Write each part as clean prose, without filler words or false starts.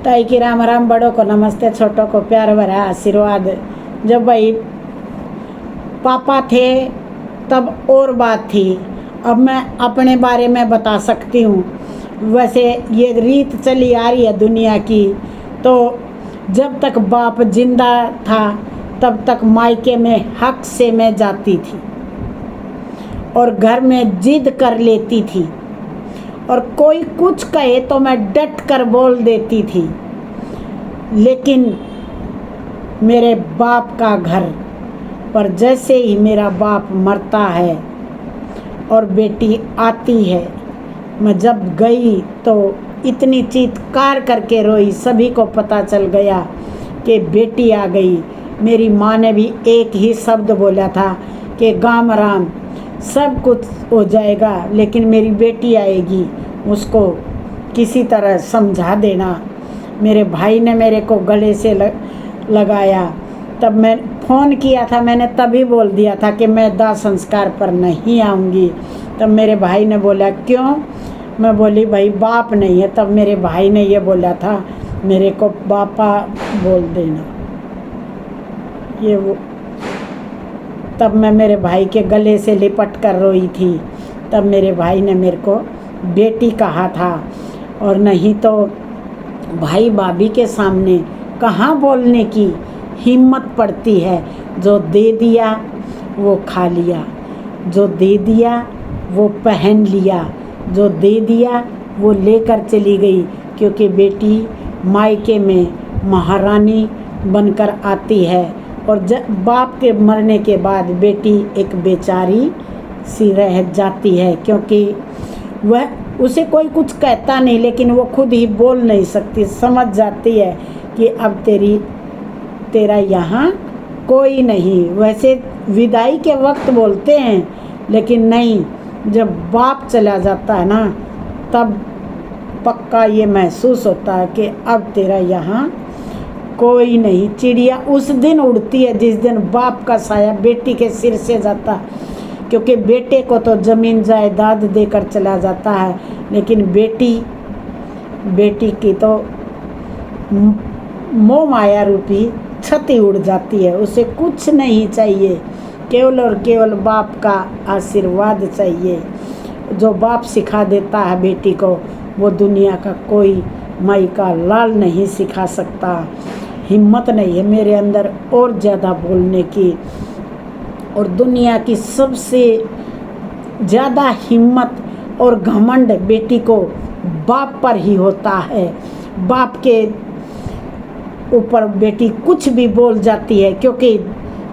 ताई की राम राम, बड़ों को नमस्ते, छोटों को प्यार भरा आशीर्वाद। जब भाई पापा थे तब और बात थी, अब मैं अपने बारे में बता सकती हूँ। वैसे ये रीत चली आ रही है दुनिया की, तो जब तक बाप जिंदा था तब तक मायके में हक से मैं जाती थी और घर में जिद कर लेती थी, और कोई कुछ कहे तो मैं डट कर बोल देती थी। लेकिन मेरे बाप का घर पर जैसे ही मेरा बाप मरता है और बेटी आती है, मैं जब गई तो इतनी चीत्कार करके रोई। सभी को पता चल गया कि बेटी आ गई। मेरी माँ ने भी एक ही शब्द बोला था कि गाम राम, सब कुछ हो जाएगा लेकिन मेरी बेटी आएगी, उसको किसी तरह समझा देना। मेरे भाई ने मेरे को गले से लगाया। तब मैं फ़ोन किया था, मैंने तभी बोल दिया था कि मैं दाह संस्कार पर नहीं आऊँगी। तब मेरे भाई ने बोला क्यों? मैं बोली भाई बाप नहीं है। तब मेरे भाई ने ये बोला था मेरे को पापा बोल देना। ये वो तब मैं मेरे भाई के गले से लिपट कर रोई थी। तब मेरे भाई ने मेरे को बेटी कहा था, और नहीं तो भाई भाभी के सामने कहाँ बोलने की हिम्मत पड़ती है। जो दे दिया वो खा लिया, जो दे दिया वो पहन लिया, जो दे दिया वो लेकर चली गई। क्योंकि बेटी मायके में महारानी बनकर आती है, और बाप के मरने के बाद बेटी एक बेचारी सी रह जाती है। क्योंकि वह उसे कोई कुछ कहता नहीं, लेकिन वो खुद ही बोल नहीं सकती। समझ जाती है कि अब तेरा यहाँ कोई नहीं। वैसे विदाई के वक्त बोलते हैं, लेकिन नहीं, जब बाप चला जाता है ना तब पक्का ये महसूस होता है कि अब तेरा यहाँ कोई नहीं। चिड़िया उस दिन उड़ती है जिस दिन बाप का साया बेटी के सिर से जाता है। क्योंकि बेटे को तो ज़मीन जायदाद देकर चला जाता है, लेकिन बेटी की तो मोह माया रूपी छती उड़ जाती है। उसे कुछ नहीं चाहिए, केवल और केवल बाप का आशीर्वाद चाहिए। जो बाप सिखा देता है बेटी को, वो दुनिया का कोई माई का लाल नहीं सिखा सकता। हिम्मत नहीं है मेरे अंदर और ज़्यादा बोलने की, और दुनिया की सबसे ज़्यादा हिम्मत और घमंड बेटी को बाप पर ही होता है। बाप के ऊपर बेटी कुछ भी बोल जाती है, क्योंकि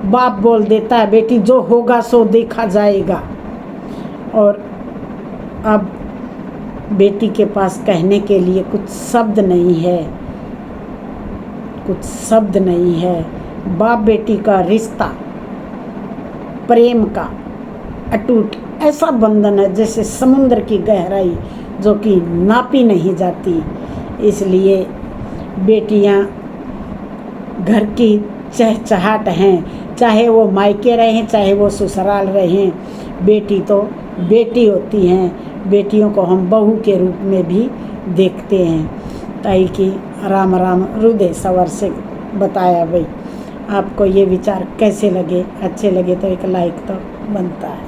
बाप बोल देता है बेटी जो होगा सो देखा जाएगा। और अब बेटी के पास कहने के लिए कुछ शब्द नहीं है, कुछ शब्द नहीं है। बाप बेटी का रिश्ता प्रेम का अटूट ऐसा बंधन है जैसे समुद्र की गहराई, जो कि नापी नहीं जाती। इसलिए बेटियां घर की चहचहाट हैं, चाहे वो मायके रहें चाहे वो ससुराल रहें। बेटी तो बेटी होती हैं। बेटियों को हम बहू के रूप में भी देखते हैं। ताई की राम राम, हृदय सवर से बताया भाई। आपको ये विचार कैसे लगे? अच्छे लगे तो एक लाइक तो बनता है।